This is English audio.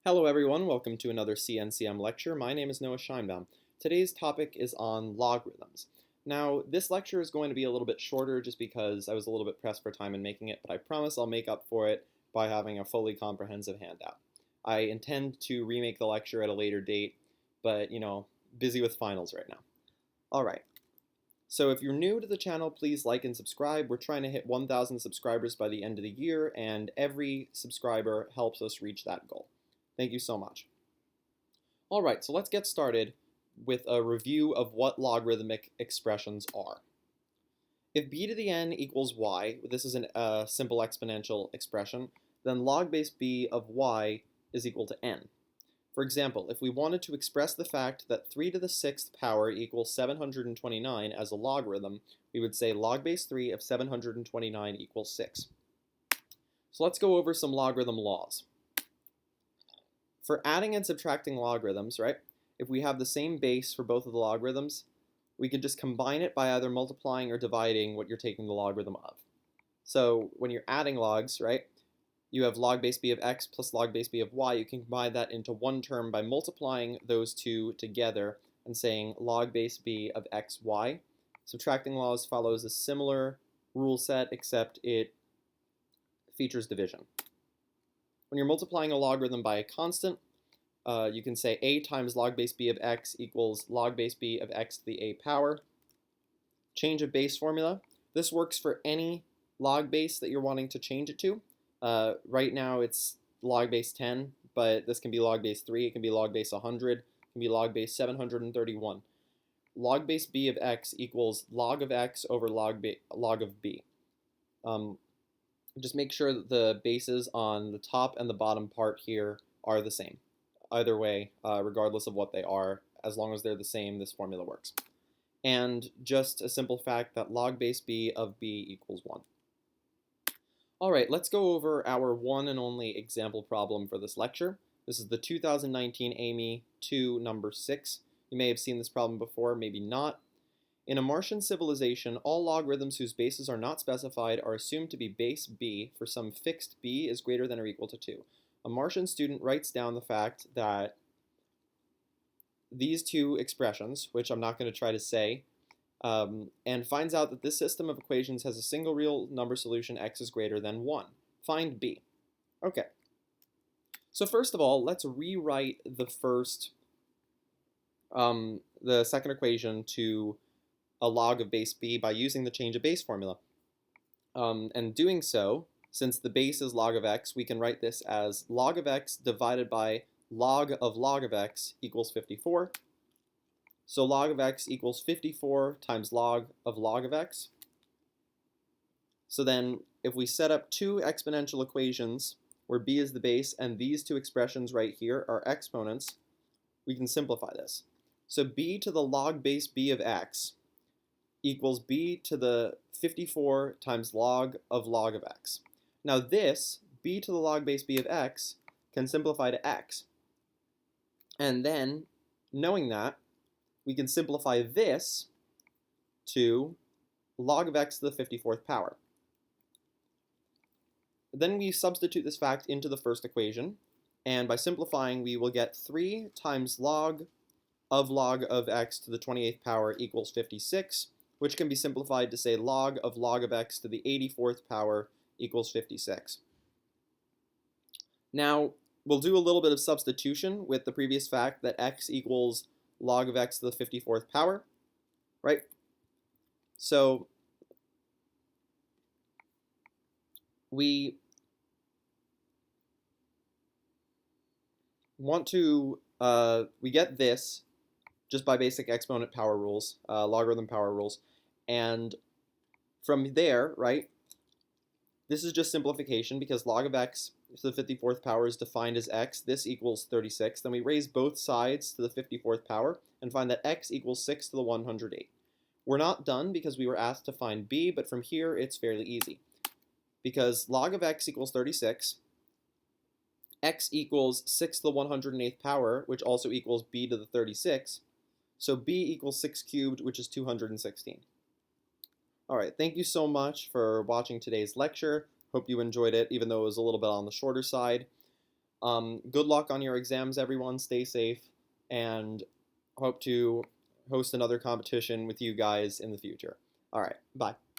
Hello everyone, welcome to another CNCM lecture. My name is Noah Scheinbaum. Today's topic is on logarithms. Now, this lecture is going to be a little bit shorter just because I was a little bit pressed for time in making it, but I promise I'll make up for it by having a fully comprehensive handout. I intend to remake the lecture at a later date, but busy with finals right now. Alright, so if you're new to the channel, please like and subscribe. We're trying to hit 1,000 subscribers by the end of the year, and every subscriber helps us reach that goal. Thank you so much. All right, so let's get started with a review of what logarithmic expressions are. If b to the n equals y, this is a simple exponential expression, then log base b of y is equal to n. For example, if we wanted to express the fact that 3 to the 6th power equals 729 as a logarithm, we would say log base 3 of 729 equals 6. So let's go over some logarithm laws. For adding and subtracting logarithms, right, if we have the same base for both of the logarithms, we can just combine it by either multiplying or dividing what you're taking the logarithm of. So when you're adding logs, right, you have log base b of x plus log base b of y. You can combine that into one term by multiplying those two together and saying log base b of xy. Subtracting laws follows a similar rule set, except it features division. When you're multiplying a logarithm by a constant, you can say a times log base b of x equals log base b of x to the a power. Change of base formula. This works for any log base that you're wanting to change it to. Right now it's log base 10, but this can be log base 3, it can be log base 100, it can be log base 731. Log base b of x equals log of x over log of b. Just make sure that the bases on the top and the bottom part here are the same. Either way, regardless of what they are, as long as they're the same, this formula works. And just a simple fact that log base b of b equals 1. All right, let's go over our one and only example problem for this lecture. This is the 2019 AMY 2, number 6. You may have seen this problem before, maybe not. In a Martian civilization, all logarithms whose bases are not specified are assumed to be base b for some fixed b is greater than or equal to 2. A Martian student writes down the fact that these two expressions, which I'm not going to try to say, and finds out that this system of equations has a single real number solution x is greater than 1. Find b. Okay. So first of all, let's rewrite the second equation to a log of base b by using the change of base formula. And doing so, since the base is log of x, we can write this as log of x divided by log of x equals 54. So log of x equals 54 times log of x. So then if we set up two exponential equations where b is the base and these two expressions right here are exponents, we can simplify this. So b to the log base b of x equals b to the 54 times log of x. Now this, b to the log base b of x, can simplify to x. And then, knowing that, we can simplify this to log of x to the 54th power. Then we substitute this fact into the first equation, and by simplifying we will get 3 times log of x to the 28th power equals 56, which can be simplified to say log of x to the 84th power equals 56. Now, we'll do a little bit of substitution with the previous fact that x equals log of x to the 54th power, right? So we want to, we get this just by basic exponent power rules, logarithm power rules, and from there, right, this is just simplification because log of x to the 54th power is defined as x. This equals 36. Then we raise both sides to the 54th power and find that x equals 6 to the 108. We're not done because we were asked to find b, but from here it's fairly easy. Because log of x equals 36, x equals 6 to the 108th power, which also equals b to the 36. So b equals 6 cubed, which is 216. All right, thank you so much for watching today's lecture. Hope you enjoyed it, even though it was a little bit on the shorter side. Good luck on your exams, everyone. Stay safe, and hope to host another competition with you guys in the future. All right, bye.